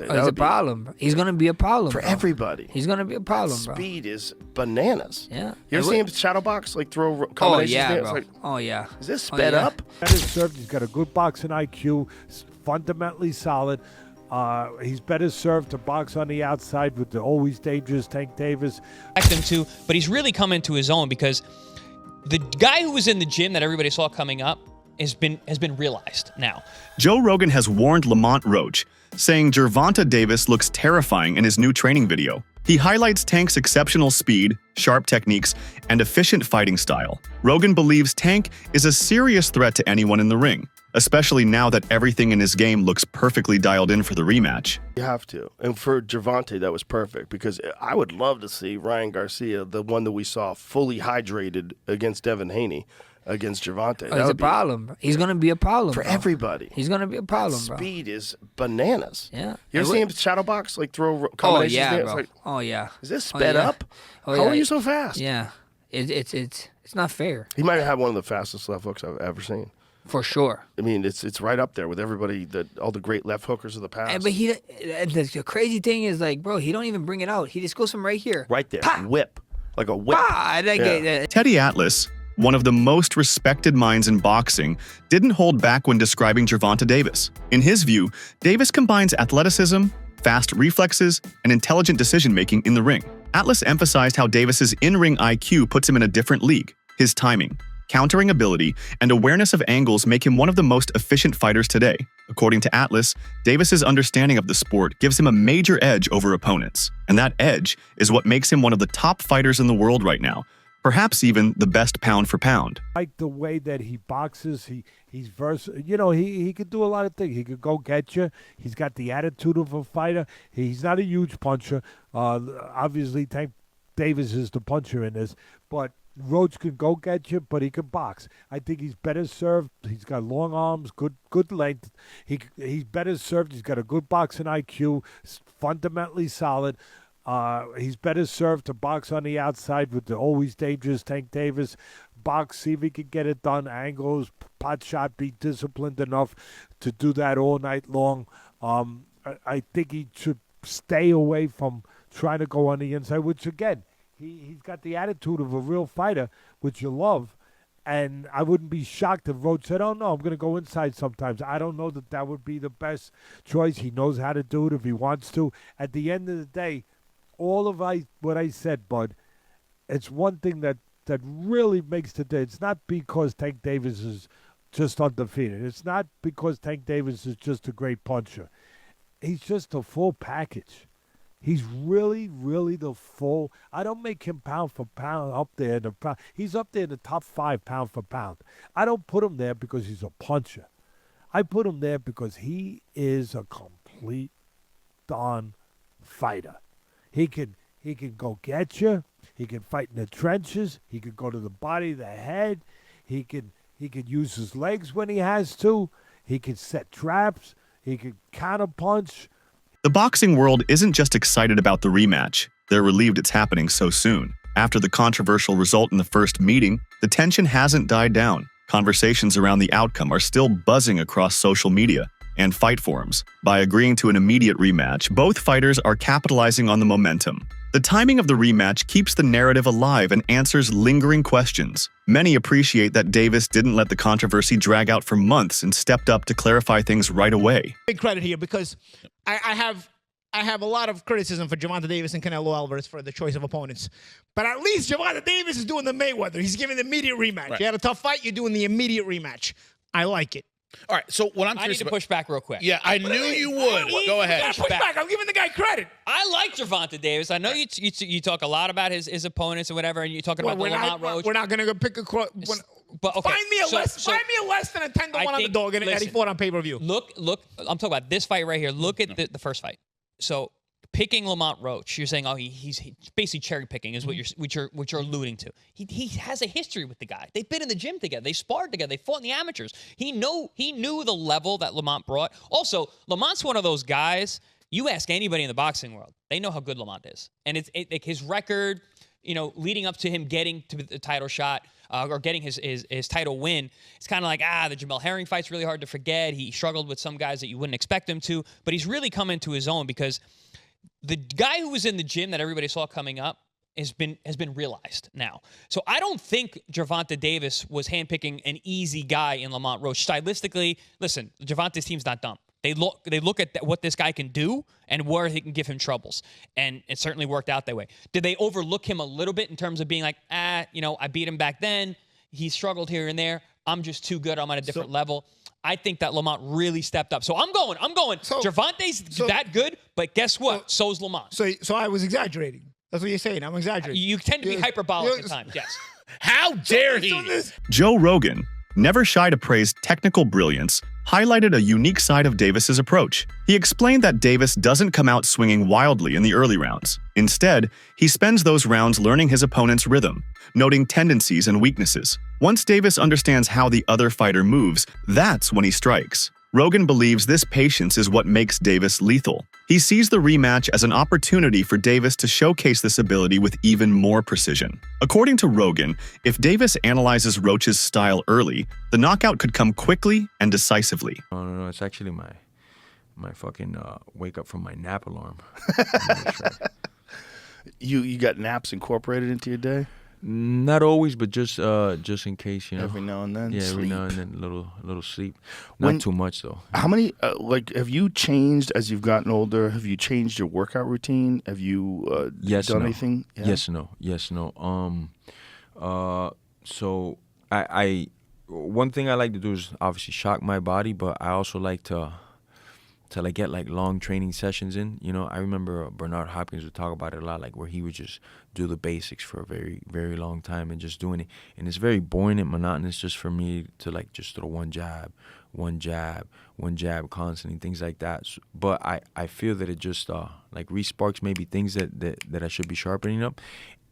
Gervonta. He's a problem. He's going to be a problem for bro. everybody. He's going to be a problem, bro. Speed is bananas. Yeah. You ever see him shadow box, like throw Oh, combinations? yeah, It's bro. like, Oh, yeah. is this sped up? Better served. He's got a good boxing IQ. Fundamentally solid. He's better served to box on the outside with the always dangerous Tank Davis. Him too, but he's really come into his own because the guy who was in the gym that everybody saw coming up has been realized now. Joe Rogan has warned Lamont Roach, saying Gervonta Davis looks terrifying in his new training video. He highlights Tank's exceptional speed, sharp techniques, and efficient fighting style. Rogan believes Tank is a serious threat to anyone in the ring, especially now that everything in his game looks perfectly dialed in for the rematch. You have to. And for Gervonta, that was perfect because I would love to see Ryan Garcia, the one that we saw fully hydrated against Devin Haney, against Gervonta. He's a problem. He's going to be a problem for bro. everybody. He's going to be a problem, bro. Speed is bananas. Yeah. You ever see him shadow box, like throw Oh, combinations? yeah, It's bro. like, Oh, yeah. is this sped up? Oh, How yeah. are you so fast? Yeah. It's not fair. He might have one of the fastest left hooks I've ever seen. For sure. I mean, it's right up there with everybody, all the great left hookers of the past. But the crazy thing is, like, bro, he don't even bring it out. He just goes from right here. Right there. Pa! Whip. Like a whip. Ah, Teddy Atlas, one of the most respected minds in boxing, didn't hold back when describing Gervonta Davis. In his view, Davis combines athleticism, fast reflexes, and intelligent decision-making in the ring. Atlas emphasized how Davis's in-ring IQ puts him in a different league. His timing, countering ability, and awareness of angles make him one of the most efficient fighters today. According to Atlas, Davis's understanding of the sport gives him a major edge over opponents, and that edge is what makes him one of the top fighters in the world right now, perhaps even the best pound for pound. I like the way that he boxes. He's versatile. You know, he could do a lot of things. He could go get you. He's got the attitude of a fighter. He's not a huge puncher. Obviously, Tank Davis is the puncher in this, but Roach can go get you, but he can box. I think he's better served. He's got long arms, good length. He's better served. He's got a good boxing IQ, fundamentally solid. He's better served to box on the outside with the always dangerous Tank Davis. Box, see if he can get it done. Angles, pot shot, be disciplined enough to do that all night long. I think he should stay away from trying to go on the inside, which, again, he's got the attitude of a real fighter, which you love. And I wouldn't be shocked if Roach said, oh, no, I'm going to go inside sometimes. I don't know that would be the best choice. He knows how to do it if he wants to. At the end of the day, all of what I said, Bud, it's one thing that really makes the day. It's not because Tank Davis is just undefeated. It's not because Tank Davis is just a great puncher. He's just a full package. He's really, really the full. I don't make him pound for pound up there in the pound. He's up there in the top 5 pound for pound. I don't put him there because he's a puncher. I put him there because he is a complete darn fighter. He can go get you. He can fight in the trenches. He can go to the body, the head. He can use his legs when he has to. He can set traps. He can counterpunch. The boxing world isn't just excited about the rematch. They're relieved it's happening so soon. After the controversial result in the first meeting, the tension hasn't died down. Conversations around the outcome are still buzzing across social media and fight forums. By agreeing to an immediate rematch, both fighters are capitalizing on the momentum. The timing of the rematch keeps the narrative alive and answers lingering questions. Many appreciate that Davis didn't let the controversy drag out for months and stepped up to clarify things right away. Big credit here because I have a lot of criticism for Gervonta Davis and Canelo Alvarez for the choice of opponents. But at least Gervonta Davis is doing the Mayweather. He's giving the immediate rematch. Right. You had a tough fight, you're doing the immediate rematch. I like it. All right, so what I'm I need curious to about, push back real quick. Yeah, I knew you would. Go ahead. Push back. I'm giving the guy credit. I like Gervonta Davis. I know you talk a lot about his opponents and whatever, and you're talking about the Lamont Roach. We're not going to pick a quote. But okay, Find me a less than a 10-1 underdog and he fought on pay-per-view. Look. I'm talking about this fight right here. Look at the first fight. So picking Lamont Roach, you're saying, oh, he's basically cherry picking is what you're alluding to. He has a history with the guy. They've been in the gym together. They sparred together. They fought in the amateurs. He knew the level that Lamont brought. Also, Lamont's one of those guys. You ask anybody in the boxing world, they know how good Lamont is, and it's his record. leading up to him getting to the title shot or getting his title win, it's kind of like, the Jamel Herring fight's really hard to forget. He struggled with some guys that you wouldn't expect him to, but he's really come into his own because the guy who was in the gym that everybody saw coming up has been realized now. So I don't think Gervonta Davis was handpicking an easy guy in Lamont Roach. Stylistically, listen, Gervonta's team's not dumb. They look at what this guy can do and where he can give him troubles. And it certainly worked out that way. Did they overlook him a little bit in terms of being like, I beat him back then. He struggled here and there. I'm just too good. I'm on a different level. I think that Lamont really stepped up. So I'm going. Gervonta's that good, but guess what? So's Lamont. So I was exaggerating. That's what you're saying. I'm exaggerating. You tend to be hyperbolic at times, yes. How dare he? Joe Rogan, never shy to praise technical brilliance, highlighted a unique side of Davis's approach. He explained that Davis doesn't come out swinging wildly in the early rounds. Instead, he spends those rounds learning his opponent's rhythm, noting tendencies and weaknesses. Once Davis understands how the other fighter moves, that's when he strikes. Rogan believes this patience is what makes Davis lethal. He sees the rematch as an opportunity for Davis to showcase this ability with even more precision. According to Rogan, if Davis analyzes Roach's style early, the knockout could come quickly and decisively. No, it's actually my fucking wake up from my nap alarm. You got naps incorporated into your day? Not always, but just in case, Every now and then. Yeah, every sleep. now and then, little sleep. Not too much though. How many have you changed as you've gotten older? Have you changed your workout routine? Have you done anything? Yeah. Yes, no. So I one thing I like to do is obviously shock my body, but I also like to get like long training sessions in. I remember Bernard Hopkins would talk about it a lot, like where he would just do the basics for a very, very long time and just doing it. And it's very boring and monotonous just for me to like just throw one jab constantly, things like that. But I feel that it just like re-sparks maybe things that I should be sharpening up.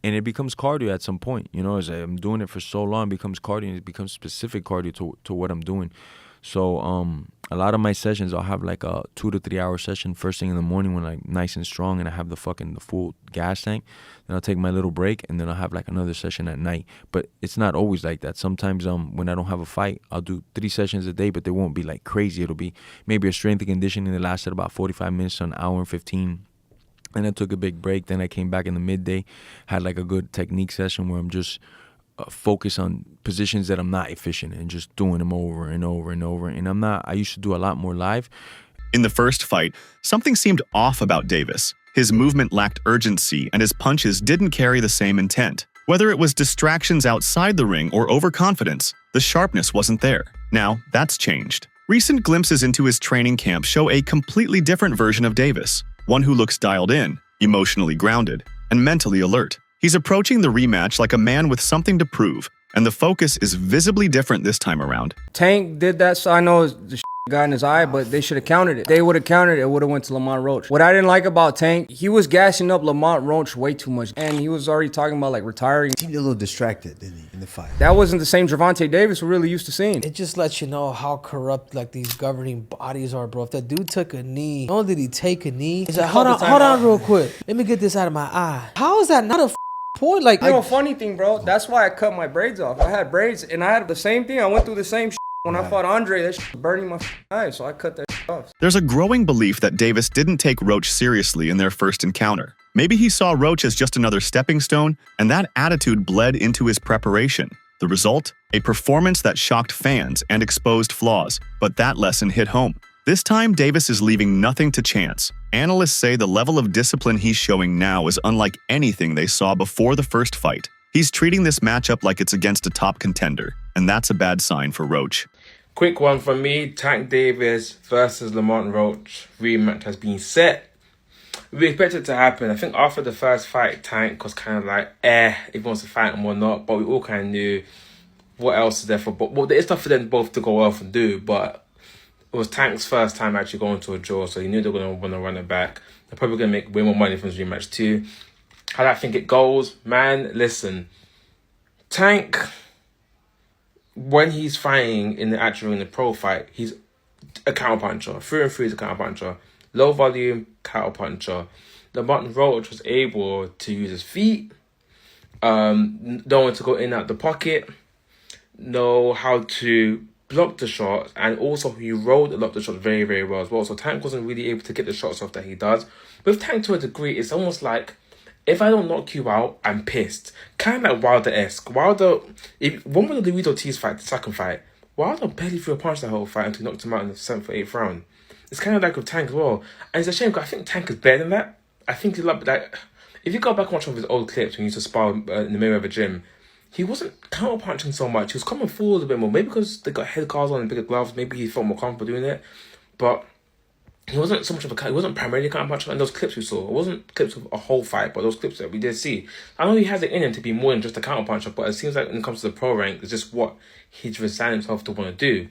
And it becomes cardio at some point, as I'm doing it for so long, it becomes cardio and it becomes specific cardio to what I'm doing. So a lot of my sessions, I'll have like a 2 to 3 hour session first thing in the morning when I'm nice and strong and I have the full gas tank. Then I'll take my little break and then I'll have like another session at night. But it's not always like that. Sometimes when I don't have a fight, I'll do 3 sessions a day, but they won't be like crazy. It'll be maybe a strength and conditioning that lasted about 45 minutes to an hour and 15. And I took a big break. Then I came back in the midday, had like a good technique session where I'm just focus on positions that I'm not efficient in, just doing them over and over and over. And I used to do a lot more live. In the first fight, something seemed off about Davis. His movement lacked urgency and his punches didn't carry the same intent. Whether it was distractions outside the ring or overconfidence, the sharpness wasn't there. Now, that's changed. Recent glimpses into his training camp show a completely different version of Davis, one who looks dialed in, emotionally grounded, and mentally alert. He's approaching the rematch like a man with something to prove, and the focus is visibly different this time around. Tank did that, so I know the got in his eye, but they should have countered it. They would have countered it, it would have went to Lamont Roach. What I didn't like about Tank, he was gassing up Lamont Roach way too much, and he was already talking about like retiring. He seemed a little distracted, didn't he, in the fight? That wasn't the same Gervonta Davis we're really used to seeing. It just lets you know how corrupt like these governing bodies are, bro. If that dude took a knee, not only did he take a knee, he's like, hold on real quick. Let me get this out of my eye. How is that not a point? Like, funny thing, bro, that's why I cut my braids off. I had braids, and I had the same thing. I went through the same when I fought Andre. That was burning my eyes, so I cut that off. There's a growing belief that Davis didn't take Roach seriously in their first encounter. Maybe he saw Roach as just another stepping stone, and that attitude bled into his preparation. The result? A performance that shocked fans and exposed flaws, but that lesson hit home. This time, Davis is leaving nothing to chance. Analysts say the level of discipline he's showing now is unlike anything they saw before the first fight. He's treating this matchup like it's against a top contender, and that's a bad sign for Roach. Quick one from me, Tank Davis versus Lamont Roach. Rematch has been set. We expect it to happen. I think after the first fight, Tank was kind of like, if he wants to fight him or not, but we all kind of knew what else is there for. But there is stuff for them both to go off and do, but it was Tank's first time actually going to a draw, so he knew they were going to want to run it back. They're probably going to make way more money from this rematch too. How do I think it goes? Man, listen. Tank, when he's fighting in the actual in the pro fight, he's a counter puncher. Through and through, he's a counter puncher. Low volume, counter puncher. Lamont Roach was able to use his feet Know when to go in and out the pocket, know how to block the shots, and also he rolled a lot of the shots very, very well as well. So Tank wasn't really able to get the shots off that he does. With Tank, to a degree, it's almost like, if I don't knock you out, I'm pissed. Kind of like Wilder-esque. Wilder, one of the Louis Ortiz fight, the second fight, Wilder barely threw a punch that whole fight until he knocked him out in the 7th or 8th round. It's kind of like with Tank as well. And it's a shame, because I think Tank is better than that. I think he's like that. If you go back and watch one of his old clips when he used to spar in the Mayweather gym, he wasn't counter-punching so much. He was coming forward a bit more. Maybe because they got head guards on and bigger gloves. Maybe he felt more comfortable doing it. But he wasn't so much of a... He wasn't primarily counter-punching. And those clips we saw, it wasn't clips of a whole fight, but those clips that we did see. I know he has it in him to be more than just a counter-puncher, but it seems like when it comes to the pro rank, it's just what he's resigned himself to want to do.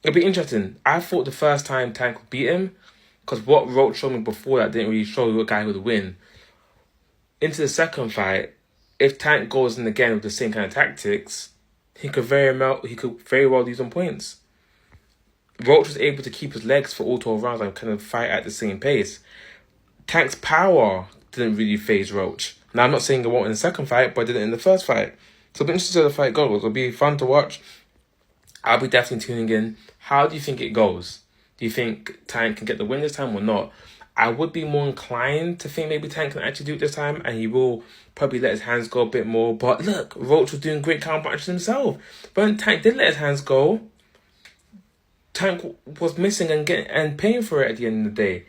It'll be interesting. I thought the first time Tank would beat him, because what Roach showed me before that didn't really show you a guy who would win. Into the second fight, if Tank goes in again with the same kind of tactics, he could very well lose on points. Roach was able to keep his legs for all 12 rounds and kind of fight at the same pace. Tank's power didn't really phase Roach. Now, I'm not saying it won't in the second fight, but it did it in the first fight. So it'll be interesting to see how the fight goes. It'll be fun to watch. I'll be definitely tuning in. How do you think it goes? Do you think Tank can get the win this time or not? I would be more inclined to think maybe Tank can actually do it this time, and he will probably let his hands go a bit more. But look, Roach was doing great counter punches himself. But when Tank did let his hands go, Tank was missing and paying for it at the end of the day.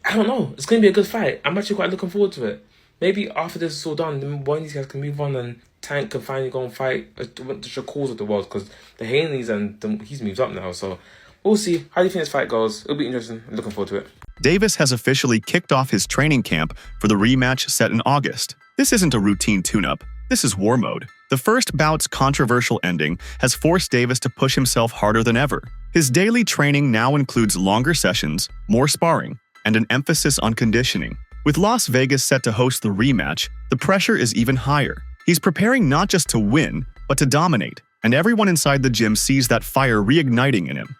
I don't know. It's going to be a good fight. I'm actually quite looking forward to it. Maybe after this is all done, then one of these guys can move on and Tank can finally go and fight the Shakurs of the world, because the Hanleys he's moved up now. So we'll see. How do you think this fight goes? It'll be interesting. I'm looking forward to it. Davis has officially kicked off his training camp for the rematch set in August. This isn't a routine tune-up. This is war mode. The first bout's controversial ending has forced Davis to push himself harder than ever. His daily training now includes longer sessions, more sparring, and an emphasis on conditioning. With Las Vegas set to host the rematch, the pressure is even higher. He's preparing not just to win, but to dominate, and everyone inside the gym sees that fire reigniting in him.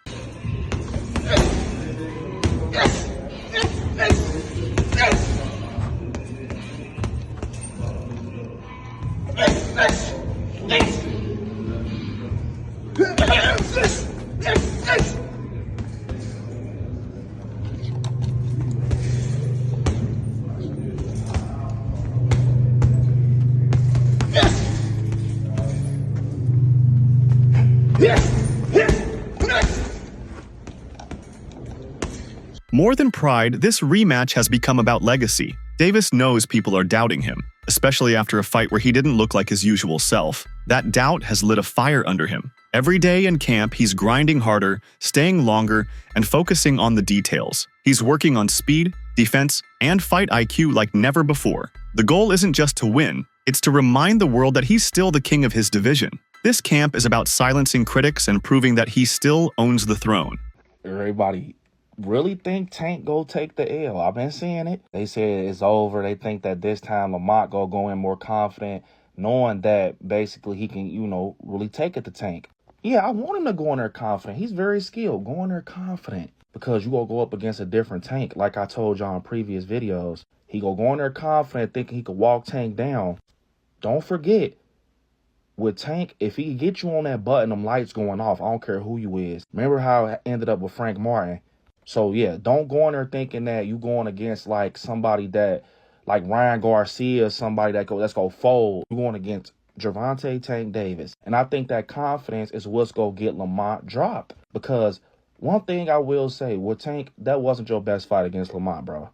More than pride, this rematch has become about legacy. Davis knows people are doubting him, especially after a fight where he didn't look like his usual self. That doubt has lit a fire under him. Every day in camp, he's grinding harder, staying longer, and focusing on the details. He's working on speed, defense, and fight IQ like never before. The goal isn't just to win, it's to remind the world that he's still the king of his division. This camp is about silencing critics and proving that he still owns the throne. Everybody really think Tank go take the L. I've been seeing it. They said it's over. They think that this time Lamont go in more confident, knowing that basically he can, really take it to Tank. Yeah, I want him to go in there confident. He's very skilled. Go in there confident, because you gonna go up against a different Tank. Like I told y'all in previous videos, he go in there confident, thinking he could walk Tank down. Don't forget, with Tank, if he get you on that button, them lights going off. I don't care who you is. Remember how it ended up with Frank Martin? So, yeah, don't go in there thinking that you going against, like, somebody that, like Ryan Garcia, somebody that's going to fold. You're going against Gervonta Tank Davis. And I think that confidence is what's going to get Lamont dropped. Because one thing I will say, with Tank, that wasn't your best fight against Lamont, bro.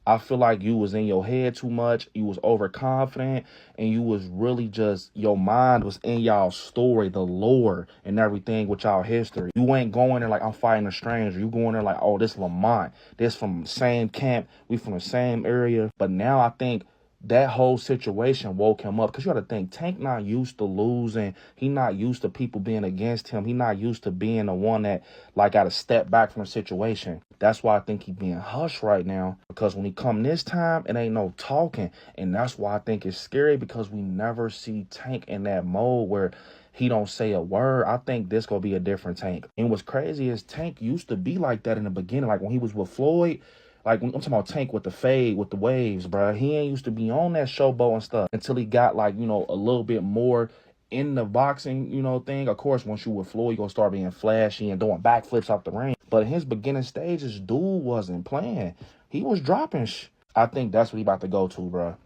I feel like you was in your head too much. You was overconfident, and you was really just, your mind was in y'all story, the lore and everything with y'all history. You ain't going there like, I'm fighting a stranger. You going there like, oh, this Lamont. This from the same camp. We from the same area. But now I think that whole situation woke him up, because you got to think, Tank not used to losing. He not used to people being against him. He not used to being the one that, like, got to step back from the situation. That's why I think he being hushed right now, because when he come this time, it ain't no talking. And that's why I think it's scary, because we never see Tank in that mode where he don't say a word. I think this gonna be a different Tank. And what's crazy is Tank used to be like that in the beginning. Like when he was with Floyd, Like, I'm talking about Tank with the fade, with the waves, bro. He ain't used to be on that showboat and stuff until he got, like, you know, a little bit more in the boxing, you know, thing. Of course, once you with Floyd, you gonna start being flashy and doing backflips off the ring. But in his beginning stages, dude wasn't playing. He was dropping I think that's what he about to go to, bro.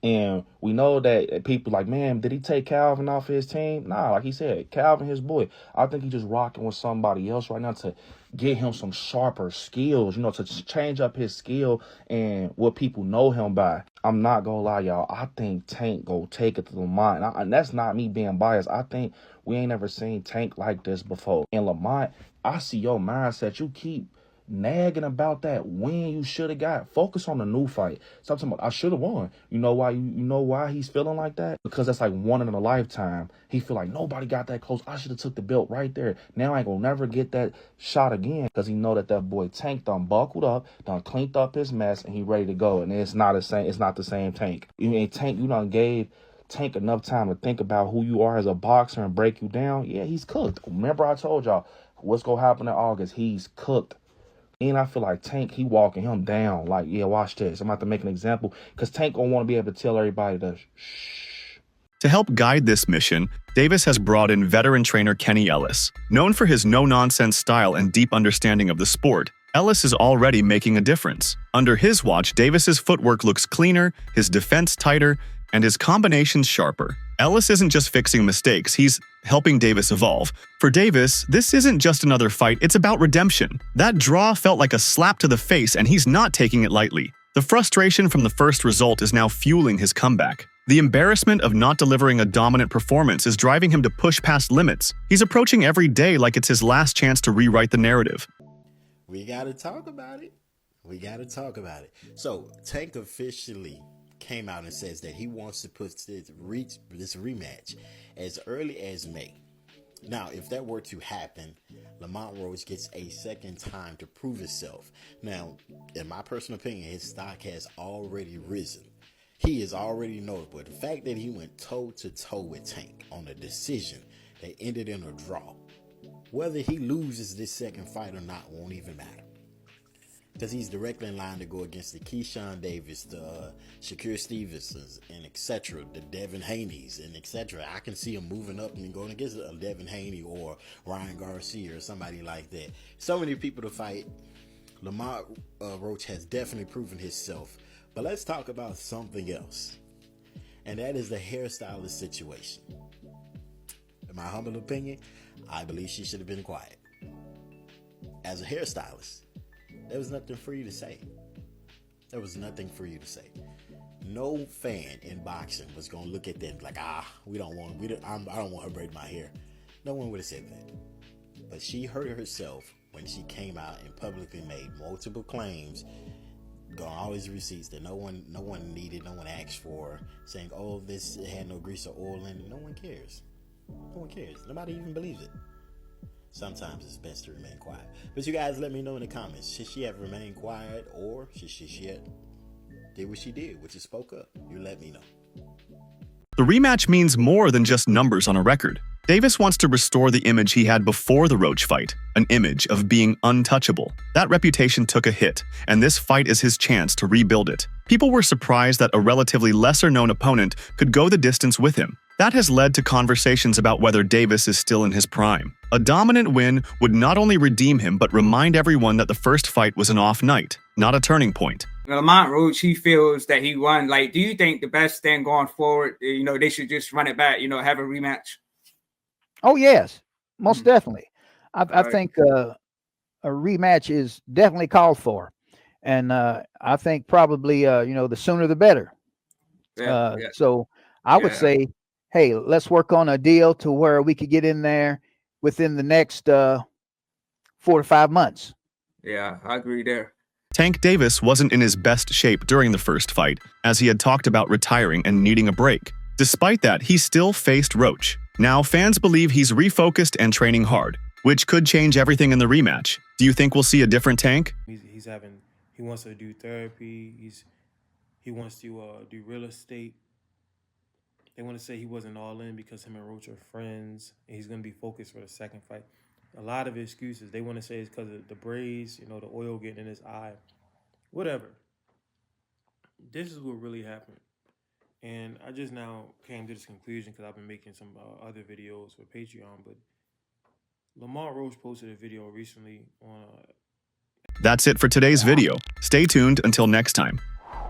And we know that people like, man, did he take Calvin off his team? Nah, like he said, Calvin, his boy. I think he's just rocking with somebody else right now to get him some sharper skills, you know, to change up his skill and what people know him by. I'm not gonna lie, y'all. I think Tank go take it to Lamont. And that's not me being biased. I think we ain't ever seen Tank like this before. And Lamont, I see your mindset. You keep nagging about that win you should have got. Focus on the new fight. Stop talking about I should have won. You know why? You know why he's feeling like that? Because that's like one in a lifetime. He feel like nobody got that close. I should have took the belt right there. Now I ain't gonna never get that shot again because he know that boy Tank done buckled up, done cleaned up his mess, and he ready to go. And it's not the same. It's not the same Tank. You mean Tank? You done gave Tank enough time to think about who you are as a boxer and break you down. Yeah, he's cooked. Remember I told y'all what's gonna happen in August. He's cooked. And I feel like Tank, he walking him down. Like, yeah, watch this. I'm about to make an example. Because Tank gonna want to be able to tell everybody to shh. To help guide this mission, Davis has brought in veteran trainer Kenny Ellis. Known for his no-nonsense style and deep understanding of the sport, Ellis is already making a difference. Under his watch, Davis's footwork looks cleaner, his defense tighter, and his combinations sharper. Ellis isn't just fixing mistakes, he's helping Davis evolve. For Davis, this isn't just another fight, it's about redemption. That draw felt like a slap to the face, and he's not taking it lightly. The frustration from the first result is now fueling his comeback. The embarrassment of not delivering a dominant performance is driving him to push past limits. He's approaching every day like it's his last chance to rewrite the narrative. We gotta talk about it. So, Tank officially came out and says that he wants to put this rematch as early as May. Now, if that were to happen, Lamont Roach gets a second time to prove himself. Now, in my personal opinion, his stock has already risen. He is already notable. The fact that he went toe-to-toe with Tank on a decision that ended in a draw, whether he loses this second fight or not won't even matter. Because he's directly in line to go against the Keyshawn Davis, the Shakur Stevensons, and etc., the Devin Haney's, and etc. I can see him moving up and going against a Devin Haney or Ryan Garcia or somebody like that. So many people to fight. Lamont Roach has definitely proven himself. But let's talk about something else. And that is the hairstylist situation. In my humble opinion, I believe she should have been quiet. As a hairstylist, there was nothing for you to say. No fan in boxing was gonna look at them like, I don't want her braiding my hair. No one would have said that. But she hurt herself when she came out and publicly made multiple claims, got all these receipts that no one needed, no one asked for, saying, oh, this had no grease or oil in it. No one cares. Nobody even believes it. Sometimes it's best to remain quiet. But you guys let me know in the comments. Should she have remained quiet, or should she have did what she did, which is spoke up? You let me know. The rematch means more than just numbers on a record. Davis wants to restore the image he had before the Roach fight, an image of being untouchable. That reputation took a hit, and this fight is his chance to rebuild it. People were surprised that a relatively lesser-known opponent could go the distance with him. That has led to conversations about whether Davis is still in his prime. A dominant win would not only redeem him, but remind everyone that the first fight was an off night, not a turning point. Lamont Roach, he feels that he won. Like, do you think the best thing going forward, they should just run it back, have a rematch? Oh, yes, most definitely. I think a rematch is definitely called for. And I think probably, the sooner the better. So I would say, hey, let's work on a deal to where we could get in there within the next 4 to 5 months. Yeah, I agree there. Tank Davis wasn't in his best shape during the first fight, as he had talked about retiring and needing a break. Despite that, he still faced Roach. Now, fans believe he's refocused and training hard, which could change everything in the rematch. Do you think we'll see a different Tank? He wants to do therapy. He wants to do real estate. They want to say he wasn't all in because him and Roach are friends, and he's going to be focused for the second fight. A lot of excuses. They want to say it's because of the braids, the oil getting in his eye, whatever. This is what really happened. And I just now came to this conclusion because I've been making some other videos for Patreon. But Lamont Roach posted a video recently on That's it for today's video. Stay tuned until next time.